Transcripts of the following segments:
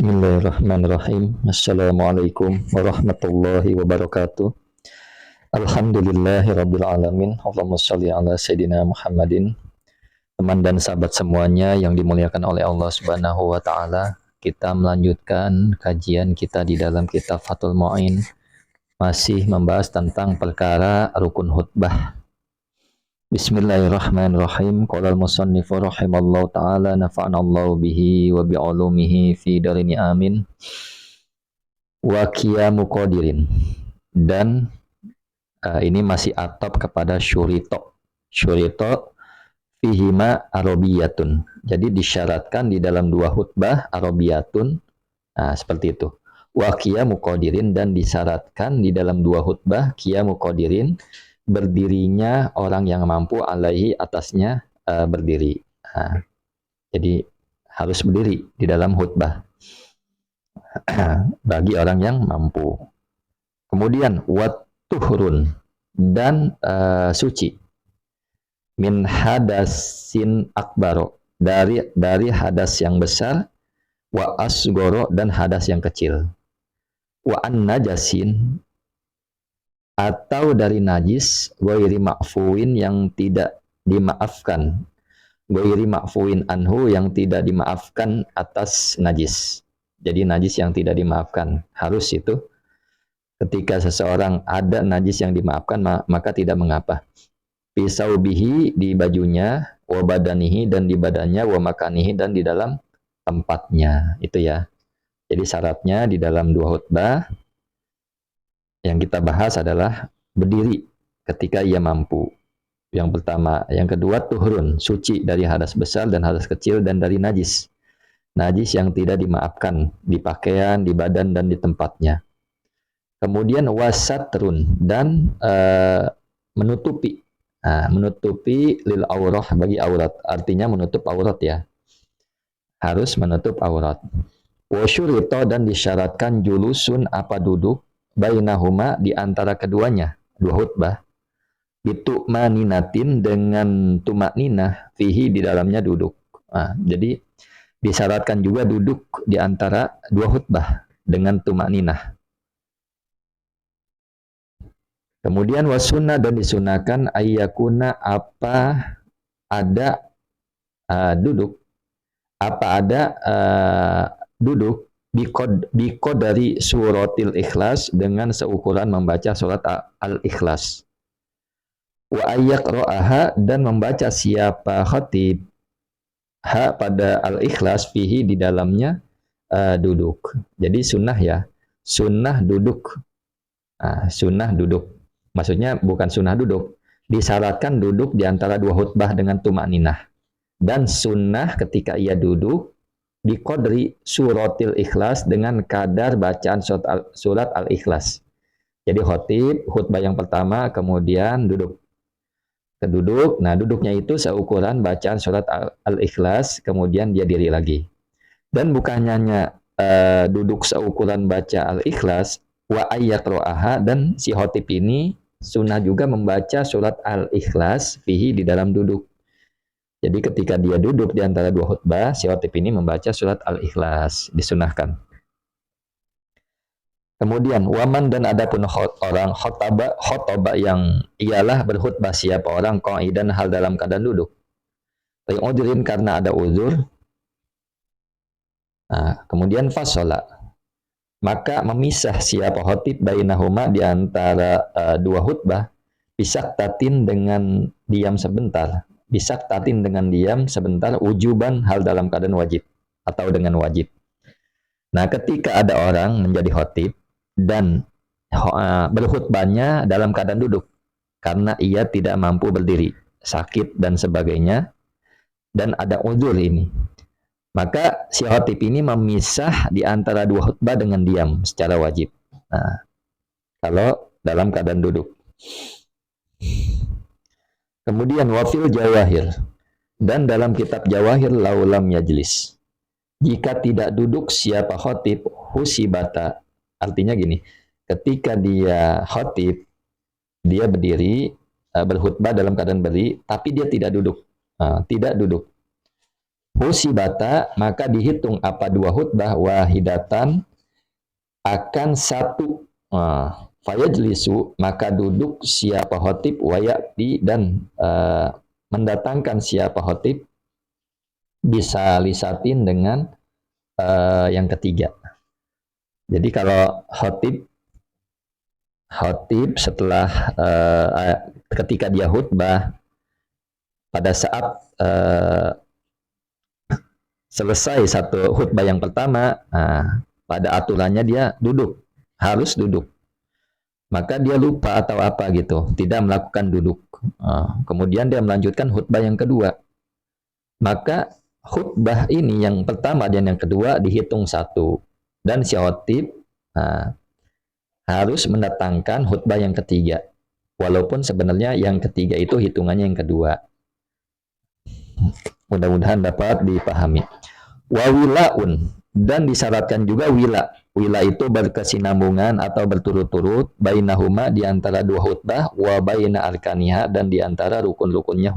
Bismillahirrahmanirrahim. Assalamualaikum warahmatullahi wabarakatuh. Alhamdulillahirabbil alamin. Allahumma shalli ala sayidina Muhammadin. Teman dan sahabat semuanya yang dimuliakan oleh Allah Subhanahu wa taala, kita melanjutkan kajian kita di dalam kitab Fathul Mu'in, masih membahas tentang perkara rukun khutbah. Bismillahirrahmanirrahim. Qala al-musannifu rahimallahu ta'ala nafa'anallahu bihi wa bi'ulumihi fi darini amin. Wa qiyamu qadirin. Dan ini masih atap kepada syurito. Syurito fihima arabiyatun. Jadi disyaratkan di dalam dua khutbah arabiyatun. Nah, seperti itu. Wa qiyamu qadirin, dan disyaratkan di dalam dua khutbah qiyamu qadirin, berdirinya orang yang mampu alaihi atasnya berdiri. Nah, jadi harus berdiri di dalam khutbah bagi orang yang mampu. Kemudian watuhrun, dan suci min hadasin akbaro, dari hadas yang besar, wa asgoro, dan hadas yang kecil, wa an najasin, atau dari najis, ghairi ma'fuin, yang tidak dimaafkan, ghairi ma'fuin anhu, yang tidak dimaafkan atas najis. Jadi najis yang tidak dimaafkan, harus itu ketika seseorang ada najis yang dimaafkan, maka tidak mengapa. Pisaubihi, di bajunya, wa badanihi, dan di badannya, wa makanihi, dan di dalam tempatnya. Itu ya. Jadi syaratnya di dalam dua khutbah yang kita bahas adalah berdiri ketika ia mampu. Yang pertama. Yang kedua, tuhurun, suci dari hadas besar dan hadas kecil, dan dari najis. Najis yang tidak dimaafkan di pakaian, di badan, dan di tempatnya. Kemudian wasatrun, dan menutupi. Nah, menutupi lil aurah, bagi aurat. Artinya menutup aurat ya. Harus menutup aurat. Wasyurito, dan disyaratkan julusun, apa duduk, bainahuma, di antara keduanya, dua khutbah, bitukmaninatin, dengan tumakninah, fihi, di dalamnya duduk. Nah, jadi disyaratkan juga duduk di antara dua khutbah dengan tumakninah. Kemudian wasunnah, dan disunahkan ayyakuna, apa ada duduk, apa ada duduk biko dari suratil ikhlas, dengan seukuran membaca surat al-ikhlas. Wa ayyak ro'aha, dan membaca siapa khatib pada al-ikhlas, fihi, di dalamnya duduk. Jadi sunnah ya, sunnah duduk. Sunnah duduk, maksudnya bukan sunnah duduk, disyaratkan duduk di antara dua khutbah dengan tumakninah. Dan sunnah ketika ia duduk biqadri suratil ikhlas, dengan kadar bacaan surat al-ikhlas. Jadi khutbah yang pertama, kemudian duduk. Nah duduknya itu seukuran bacaan surat al-ikhlas, kemudian dia diri lagi. Dan bukan hanya duduk seukuran baca al-ikhlas, wa ayat ro'aha, dan si khotib ini sunnah juga membaca surat al-ikhlas fihi, di dalam duduk. Jadi ketika dia duduk di antara dua khutbah, si khotib ini membaca surat al-ikhlas, disunahkan. Kemudian waman, dan adapun orang khotbah yang ialah berkhutbah, siapa orang qa'idan, hal dalam keadaan duduk, udhrin, karena ada uzur. Nah, kemudian fasola, maka memisah siapa khotib bainahuma, di antara dua khutbah, bisaktatin, dengan diam sebentar. Bisaktatin, dengan diam sebentar, wujuban, hal dalam keadaan wajib, atau dengan wajib. Nah, ketika ada orang menjadi khotib dan berkhutbahnya dalam keadaan duduk, karena ia tidak mampu berdiri, sakit dan sebagainya, dan ada uzur ini, maka si khotib ini memisah di antara dua khutbah dengan diam secara wajib. Nah, kalau dalam keadaan duduk. Kemudian wafil jawahir, dan dalam kitab jawahir, laulam yajlis, jika tidak duduk siapa khotib, husibata, artinya gini, ketika dia khotib, dia berdiri, berkhutbah dalam keadaan berdiri, tapi dia tidak duduk. Tidak duduk. husibata, maka dihitung apa dua khutbah, wahidatan, akan satu. Fayajlisu, maka duduk siapa khotib, wayati, dan mendatangkan siapa khotib, bisa lisatin dengan yang ketiga. Jadi kalau khotib setelah ketika dia khutbah, pada saat selesai satu khutbah yang pertama, pada aturannya dia duduk, harus duduk. Maka dia lupa atau apa gitu, tidak melakukan duduk. Kemudian dia melanjutkan khutbah yang kedua. Maka khutbah ini yang pertama dan yang kedua dihitung satu. Dan si khotib harus mendatangkan khutbah yang ketiga. Walaupun sebenarnya yang ketiga itu hitungannya yang kedua. Mudah-mudahan dapat dipahami. Wawilaun, dan disyaratkan juga wila. Wila itu berkesinambungan atau berturut-turut bainahuma, di antara dua khutbah, wa baina arkaniha, dan di antara rukun-rukunnya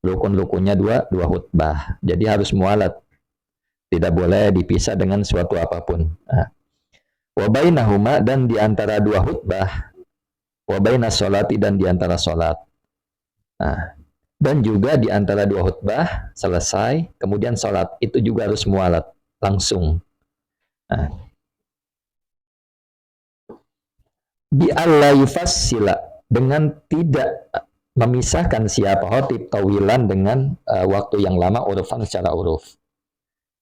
rukun-rukunnya dua khutbah. Jadi harus mualat. Tidak boleh dipisah dengan suatu apapun. Wa bainahuma, dan di antara dua khutbah, wa baina sholati, dan di antara sholat. Dan juga di antara dua khutbah selesai, kemudian sholat, itu juga harus mualat langsung. Bi alla yufassila, dengan tidak memisahkan siapa khotib tawilan dengan waktu yang lama, urufan, secara uruf.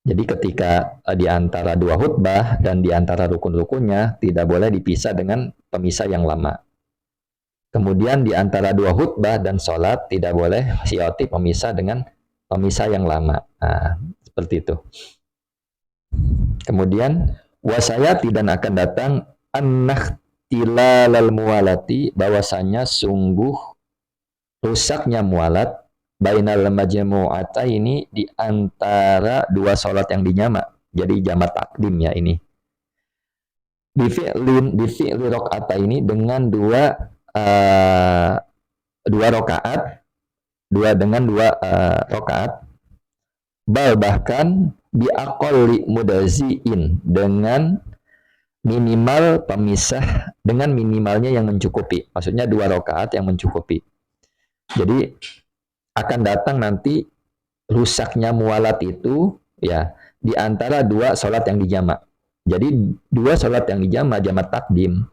Jadi ketika di antara dua khutbah dan di antara rukun-rukunnya tidak boleh dipisah dengan pemisah yang lama. Kemudian di antara dua khutbah dan sholat tidak boleh si khotib memisah dengan pemisah yang lama. Seperti itu. Kemudian wasayati, dan akan datang an-nakhtilalal muwalati, bahwasanya sungguh rusaknya mualat, bainal majmu'ata, ini di antara dua sholat yang dijamak. Jadi jamak takdim ya ini. Bifi'li rok'ata, ini dengan dua rakaat, dengan dua rakaat. Bahkan biaqalli mudaziin, dengan minimal pemisah, dengan minimalnya yang mencukupi. Maksudnya dua rakaat yang mencukupi. Jadi akan datang nanti rusaknya mualat itu ya di antara dua sholat yang dijamak. Jadi dua sholat yang dijamak, jamak takdim.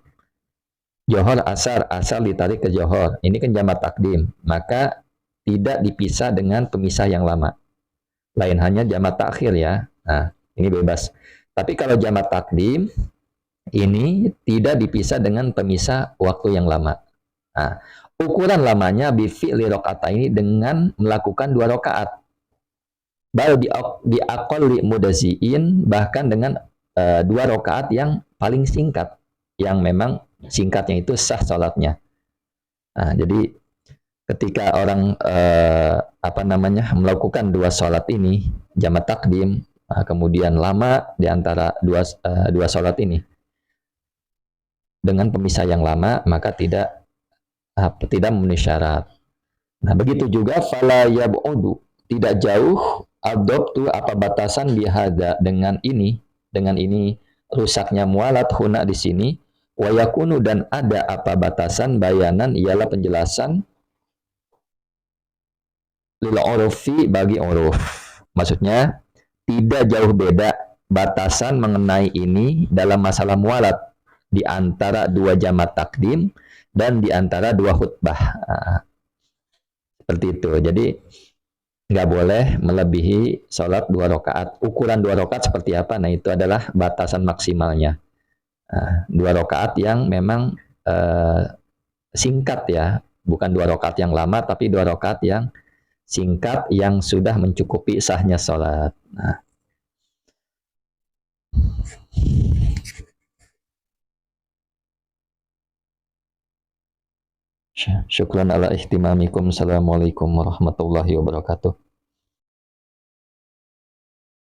Johor asar ditarik ke johor. Ini kan jamak takdim. Maka tidak dipisah dengan pemisah yang lama. Lain hanya jamak takhir ya. Nah, ini bebas. Tapi kalau jamak takdim, ini tidak dipisah dengan pemisah waktu yang lama. Nah, ukuran lamanya bifi'li rok'ata, ini dengan melakukan dua rakaat. Bal di aqalli mudaziin, bahkan dengan dua rakaat yang paling singkat, yang memang singkatnya itu sah sholatnya. Jadi ketika orang melakukan dua sholat ini, jamak takdim, kemudian lama di antara dua sholat ini dengan pemisah yang lama, maka tidak memenuhi syarat. Nah, begitu juga fala yab'udu, tidak jauh adoptu, apa batasan bihada, dengan ini rusaknya mualat huna di sini, wa yakunu, dan ada apa batasan, bayanan, ialah penjelasan, lil urufi, bagi uruf. Maksudnya tidak jauh beda batasan mengenai ini dalam masalah mualat di antara dua jamak takdim dan di antara dua khutbah. Seperti itu. Jadi nggak boleh melebihi sholat dua rakaat. Ukuran dua rakaat seperti apa? Nah, itu adalah batasan maksimalnya. Dua rakaat yang memang singkat ya, bukan dua rakaat yang lama, tapi dua rakaat yang singkat yang sudah mencukupi sahnya sholat. Nah. Syukran ala ihtimamikum. Assalamualaikum warahmatullahi wabarakatuh.